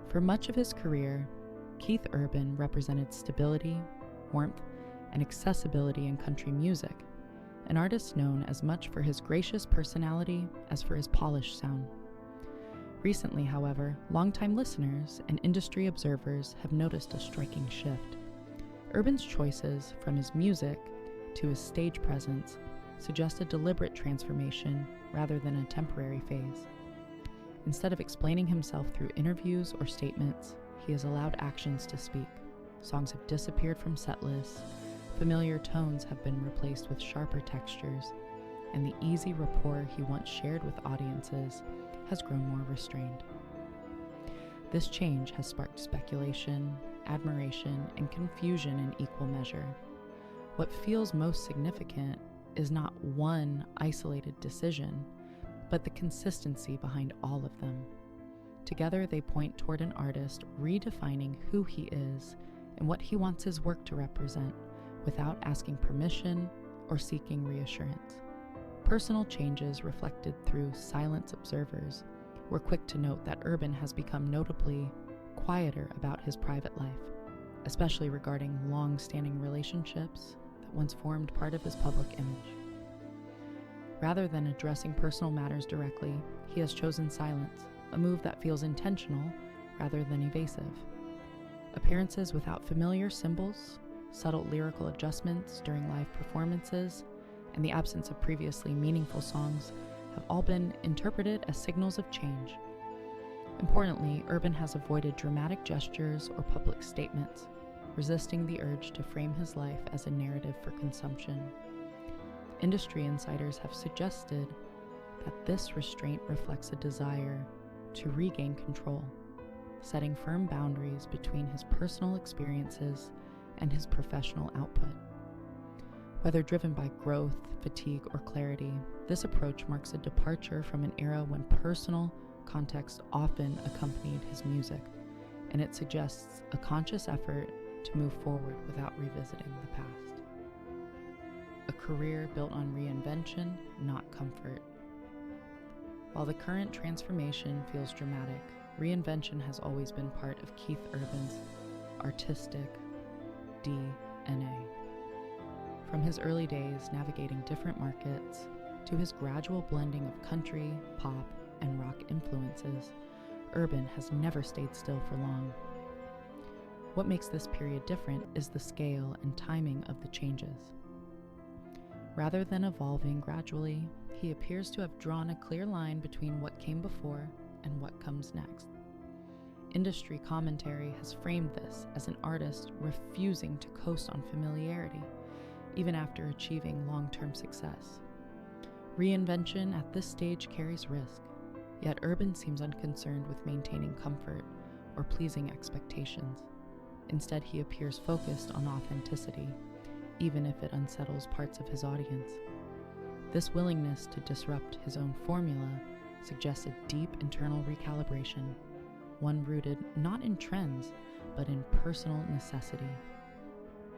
For much of his career, Keith Urban represented stability, warmth, and accessibility in country music, an artist known as much for his gracious personality as for his polished sound. Recently, however, longtime listeners and industry observers have noticed a striking shift. Urban's choices, from his music to his stage presence, suggest a deliberate transformation rather than a temporary phase. Instead of explaining himself through interviews or statements, he has allowed actions to speak. Songs have disappeared from set lists, familiar tones have been replaced with sharper textures, and the easy rapport he once shared with audiences has grown more restrained. This change has sparked speculation, admiration, and confusion in equal measure. What feels most significant is not one isolated decision, but the consistency behind all of them. Together, they point toward an artist redefining who he is and what he wants his work to represent without asking permission or seeking reassurance. Personal changes reflected through silence observers were quick to note that Urban has become notably quieter about his private life, especially regarding long-standing relationships that once formed part of his public image. Rather than addressing personal matters directly, he has chosen silence, a move that feels intentional rather than evasive. Appearances without familiar symbols, subtle lyrical adjustments during live performances, and the absence of previously meaningful songs have all been interpreted as signals of change. Importantly, Urban has avoided dramatic gestures or public statements, resisting the urge to frame his life as a narrative for consumption. Industry insiders have suggested that this restraint reflects a desire to regain control, setting firm boundaries between his personal experiences and his professional output. Whether driven by growth, fatigue, or clarity, this approach marks a departure from an era when personal context often accompanied his music, and it suggests a conscious effort to move forward without revisiting the past. A career built on reinvention, not comfort. While the current transformation feels dramatic, reinvention has always been part of Keith Urban's artistic DNA. From his early days navigating different markets to his gradual blending of country, pop, and rock influences, Urban has never stayed still for long. What makes this period different is the scale and timing of the changes. Rather than evolving gradually, he appears to have drawn a clear line between what came before and what comes next. Industry commentary has framed this as an artist refusing to coast on familiarity, even after achieving long-term success. Reinvention at this stage carries risk, yet Urban seems unconcerned with maintaining comfort or pleasing expectations. Instead, he appears focused on authenticity, even if it unsettles parts of his audience. This willingness to disrupt his own formula suggests a deep internal recalibration, one rooted not in trends, but in personal necessity,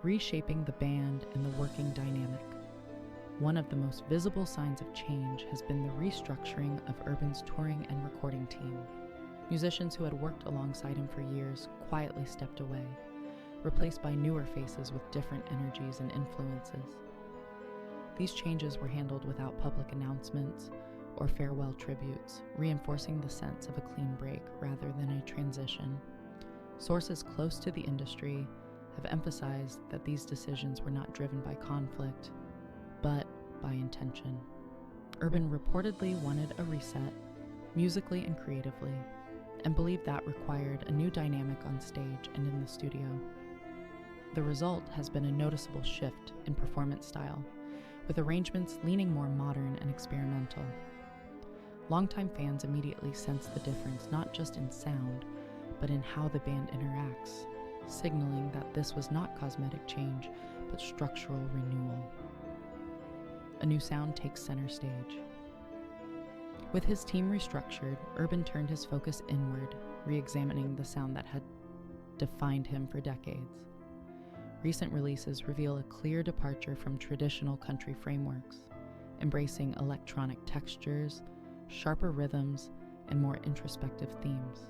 reshaping the band and the working dynamic. One of the most visible signs of change has been the restructuring of Urban's touring and recording team. Musicians who had worked alongside him for years quietly stepped away, replaced by newer faces with different energies and influences. These changes were handled without public announcements or farewell tributes, reinforcing the sense of a clean break rather than a transition. Sources close to the industry have emphasized that these decisions were not driven by conflict, but by intention. Urban reportedly wanted a reset, musically and creatively, and believed that required a new dynamic on stage and in the studio. The result has been a noticeable shift in performance style, with arrangements leaning more modern and experimental. Longtime fans immediately sense the difference not just in sound, but in how the band interacts, signaling that this was not cosmetic change, but structural renewal. A new sound takes center stage. With his team restructured, Urban turned his focus inward, re-examining the sound that had defined him for decades. Recent releases reveal a clear departure from traditional country frameworks, embracing electronic textures, sharper rhythms, and more introspective themes.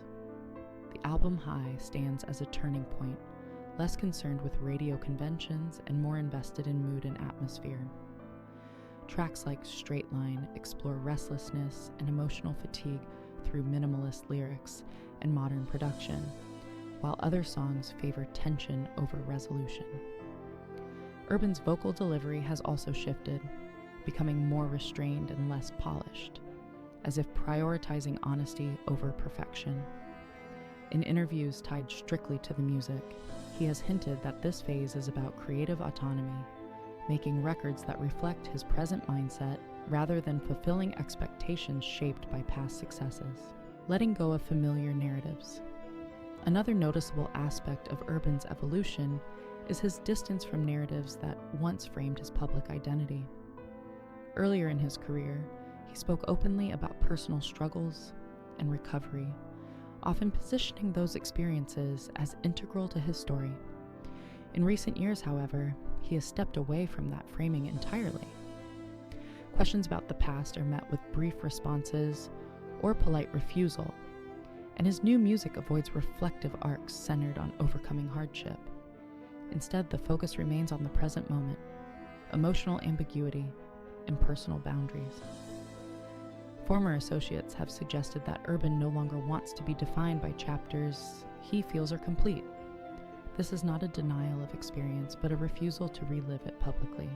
the album High stands as a turning point, less concerned with radio conventions and more invested in mood and atmosphere. Tracks like Straight Line explore restlessness and emotional fatigue through minimalist lyrics and modern production, while other songs favor tension over resolution. Urban's vocal delivery has also shifted, becoming more restrained and less polished, as if prioritizing honesty over perfection. In interviews tied strictly to the music, he has hinted that this phase is about creative autonomy, making records that reflect his present mindset rather than fulfilling expectations shaped by past successes. Letting go of familiar narratives. Another noticeable aspect of Urban's evolution is his distance from narratives that once framed his public identity. Earlier in his career, he spoke openly about personal struggles and recovery, often positioning those experiences as integral to his story. In recent years, however, he has stepped away from that framing entirely. Questions about the past are met with brief responses or polite refusal, and his new music avoids reflective arcs centered on overcoming hardship. Instead, the focus remains on the present moment, emotional ambiguity, and personal boundaries. Former associates have suggested that Urban no longer wants to be defined by chapters he feels are complete. This is not a denial of experience, but a refusal to relive it publicly.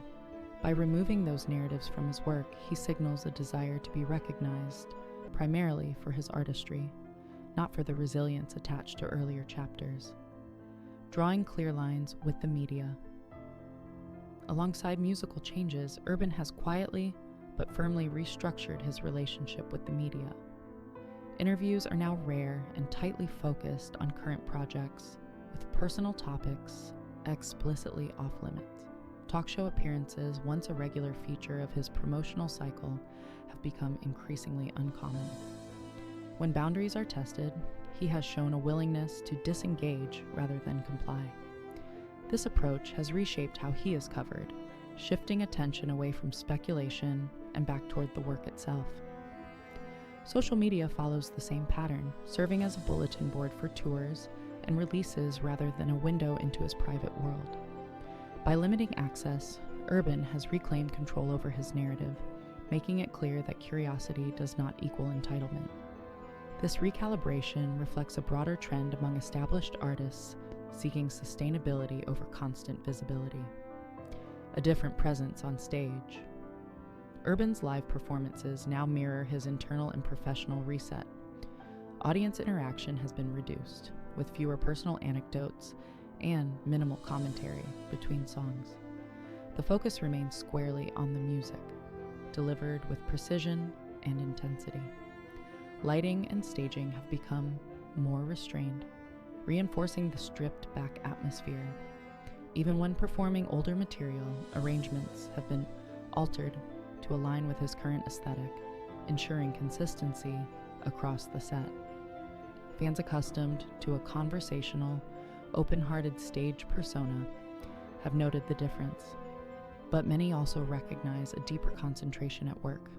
By removing those narratives from his work, he signals a desire to be recognized, primarily for his artistry, not for the resilience attached to earlier chapters. Drawing clear lines with the media. Alongside musical changes, Urban has quietly but firmly restructured his relationship with the media. Interviews are now rare and tightly focused on current projects, with personal topics explicitly off-limits. Talk show appearances, once a regular feature of his promotional cycle, have become increasingly uncommon. When boundaries are tested, he has shown a willingness to disengage rather than comply. This approach has reshaped how he is covered, shifting attention away from speculation and back toward the work itself. Social media follows the same pattern, serving as a bulletin board for tours and releases rather than a window into his private world. By limiting access, Urban has reclaimed control over his narrative, making it clear that curiosity does not equal entitlement. This recalibration reflects a broader trend among established artists seeking sustainability over constant visibility. A different presence on stage. Urban's live performances now mirror his internal and professional reset. Audience interaction has been reduced, with fewer personal anecdotes and minimal commentary between songs. The focus remains squarely on the music, delivered with precision and intensity. Lighting and staging have become more restrained, reinforcing the stripped-back atmosphere. Even when performing older material, arrangements have been altered to align with his current aesthetic, ensuring consistency across the set. Fans accustomed to a conversational, open-hearted stage persona have noted the difference, but many also recognize a deeper concentration at work.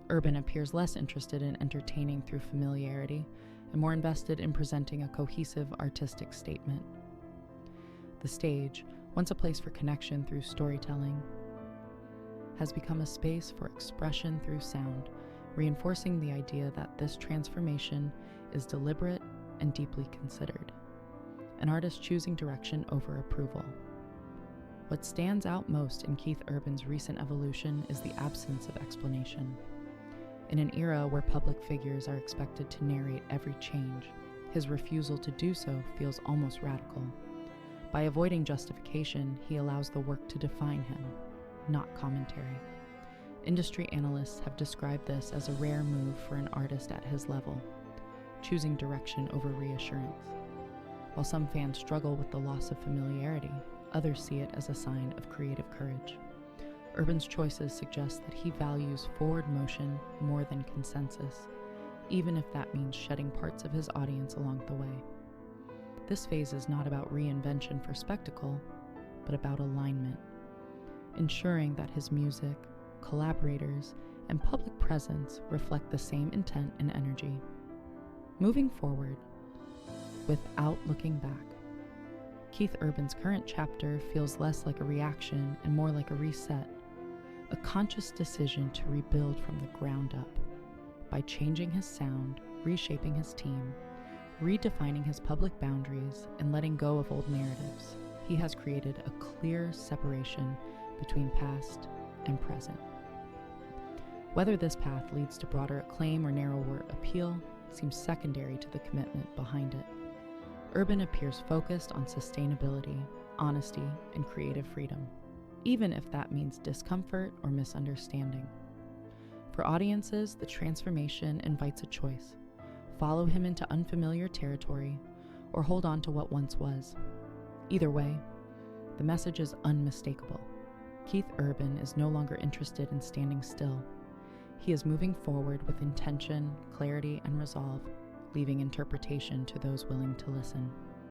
Urban appears less interested in entertaining through familiarity and more invested in presenting a cohesive artistic statement. The stage, once a place for connection through storytelling, has become a space for expression through sound, reinforcing the idea that this transformation is deliberate and deeply considered, an artist choosing direction over approval. What stands out most in Keith Urban's recent evolution is the absence of explanation. In an era where public figures are expected to narrate every change, his refusal to do so feels almost radical. By avoiding justification, he allows the work to define him, not commentary. Industry analysts have described this as a rare move for an artist at his level, choosing direction over reassurance. While some fans struggle with the loss of familiarity, others see it as a sign of creative courage. Urban's choices suggest that he values forward motion more than consensus, even if that means shedding parts of his audience along the way. This phase is not about reinvention for spectacle, but about alignment, ensuring that his music, collaborators, and public presence reflect the same intent and energy. Moving forward, without looking back. Keith Urban's current chapter feels less like a reaction and more like a reset, a conscious decision to rebuild from the ground up. By changing his sound, reshaping his team, redefining his public boundaries, and letting go of old narratives, he has created a clear separation between past and present. Whether this path leads to broader acclaim or narrower appeal seems secondary to the commitment behind it. Urban appears focused on sustainability, honesty, and creative freedom, even if that means discomfort or misunderstanding. For audiences, the transformation invites a choice: follow him into unfamiliar territory, or hold on to what once was. Either way, the message is unmistakable. Keith Urban is no longer interested in standing still. He is moving forward with intention, clarity, and resolve, leaving interpretation to those willing to listen.